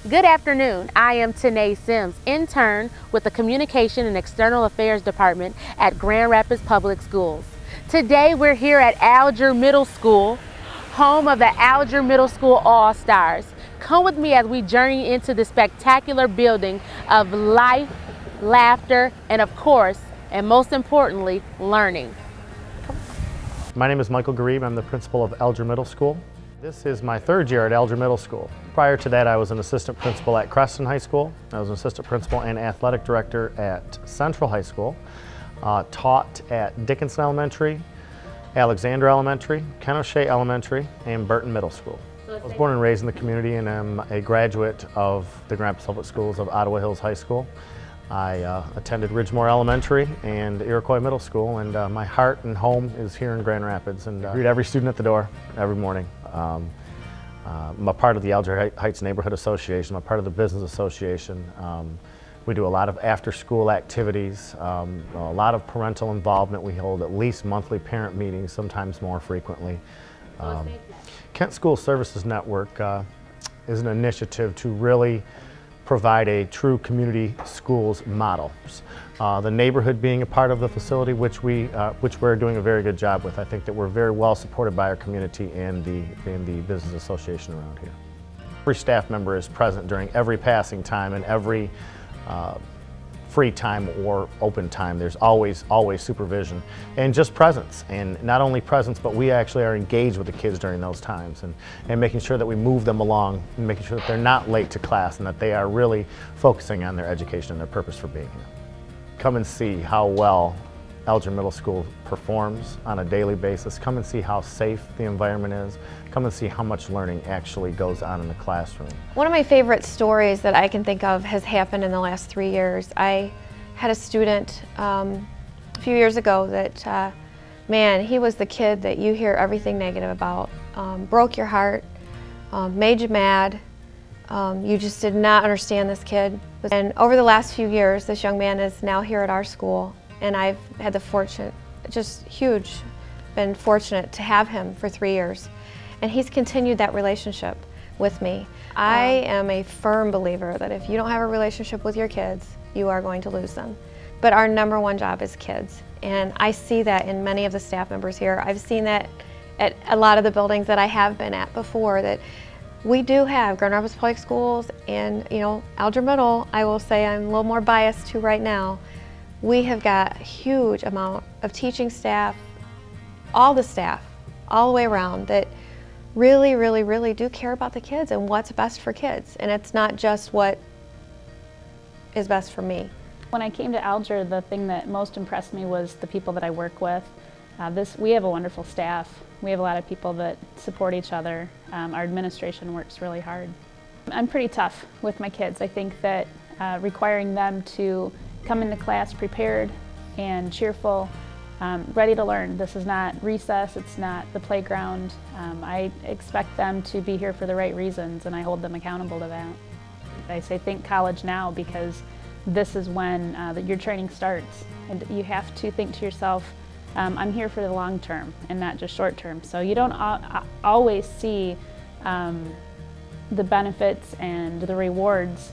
Good afternoon. I am Tanae Sims, intern with the Communication and External Affairs Department at Grand Rapids Public Schools. Today we're here at Alger Middle School, home of the Alger Middle School All-Stars. Come with me as we journey into the spectacular building of life, laughter, and of course, and most importantly, learning. My name is Michael Garib. I'm the principal of Alger Middle School. This is my third year at Alger Middle School. Prior to that, I was an assistant principal at Creston High School. I was an assistant principal and athletic director at Central High School. Taught at Dickinson Elementary, Alexander Elementary, Ken O'Shea Elementary, and Burton Middle School. I was born and raised in the community, and I'm a graduate of the Grand Rapids Public Schools of Ottawa Hills High School. I attended Ridgemore Elementary and Iroquois Middle School, and my heart and home is here in Grand Rapids, and greet every student at the door every morning. I'm a part of the Alger Heights Neighborhood Association. I'm a part of the Business Association. We do a lot of after-school activities, a lot of parental involvement. We hold at least monthly parent meetings, sometimes more frequently. Kent School Services Network is an initiative to really provide a true community schools model. The neighborhood being a part of the facility, which we're doing a very good job with. I think that we're very well supported by our community and the business association around here. Every staff member is present during every passing time and every free time or open time. There's always supervision and just presence, and not only presence, but we actually are engaged with the kids during those times and making sure that we move them along and making sure that they're not late to class and that they are really focusing on their education and their purpose for being here. Come and see how well Alger Middle School performs on a daily basis. Come and see how safe the environment is. Come and see how much learning actually goes on in the classroom. One of my favorite stories that I can think of has happened in the last 3 years. I had a student a few years ago that, man, he was the kid that you hear everything negative about. Broke your heart, made you mad. You just did not understand this kid. And over the last few years, this young man is now here at our school, and I've had the fortune, just huge, been fortunate to have him for 3 years. And he's continued that relationship with me. I am a firm believer that if you don't have a relationship with your kids, you are going to lose them. But our number one job is kids. And I see that in many of the staff members here. I've seen that at a lot of the buildings that I have been at before, that we do have Grand Rapids Public Schools and, you know, Alger Middle, I will say I'm a little more biased to right now. We have got a huge amount of teaching staff, all the staff, all the way around, that really, really, really do care about the kids and what's best for kids. And it's not just what is best for me. When I came to Alger, the thing that most impressed me was the people that I work with. We have a wonderful staff. We have a lot of people that support each other. Our administration works really hard. I'm pretty tough with my kids. I think that requiring them to come into class prepared and cheerful, ready to learn. This is not recess, it's not the playground. I expect them to be here for the right reasons, and I hold them accountable to that. I say think college now, because this is when your training starts. And you have to think to yourself, I'm here for the long term and not just short term. So you don't always see the benefits and the rewards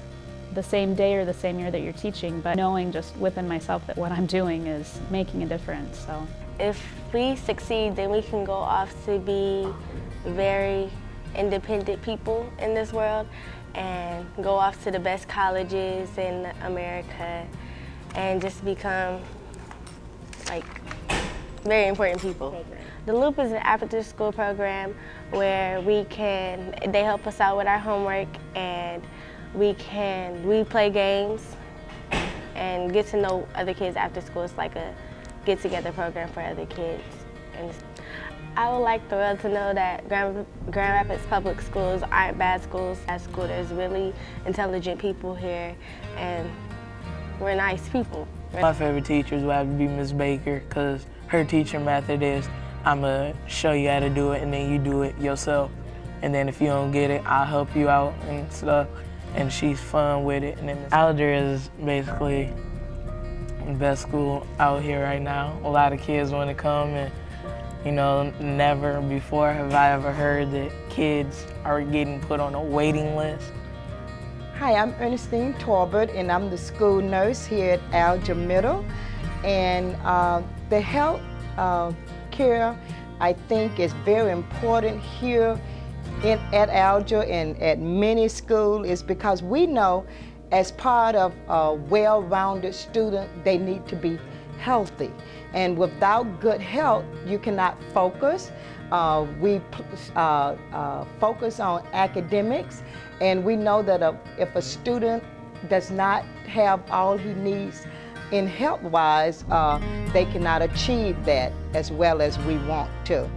the same day or the same year that you're teaching, but knowing just within myself that what I'm doing is making a difference. So if we succeed, then we can go off to be very independent people in this world and go off to the best colleges in America and just become like very important people. The Loop is an after-school program where they help us out with our homework, and we play games and get to know other kids after school. It's like a get-together program for other kids. And I would like the world to know that Grand Rapids Public Schools aren't bad schools. There's really intelligent people here, and we're nice people. My favorite teachers would have to be Ms. Baker, because her teaching method is, I'm going to show you how to do it and then you do it yourself. And then if you don't get it, I'll help you out and stuff. And she's fun with it. And then Alger is basically the best school out here right now. A lot of kids want to come, and you know, never before have I ever heard that kids are getting put on a waiting list. Hi, I'm Ernestine Torbert, and I'm the school nurse here at Alger Middle. And the health care, I think, is very important here at Alger and at many schools, is because we know as part of a well-rounded student, they need to be healthy. And without good health, you cannot focus. We focus on academics, and we know that if a student does not have all he needs in health-wise, they cannot achieve that as well as we want to.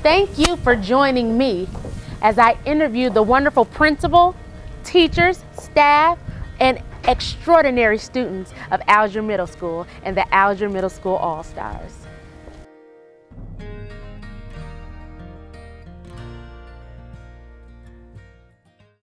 Thank you for joining me as I interview the wonderful principal, teachers, staff, and extraordinary students of Alger Middle School and the Alger Middle School All-Stars.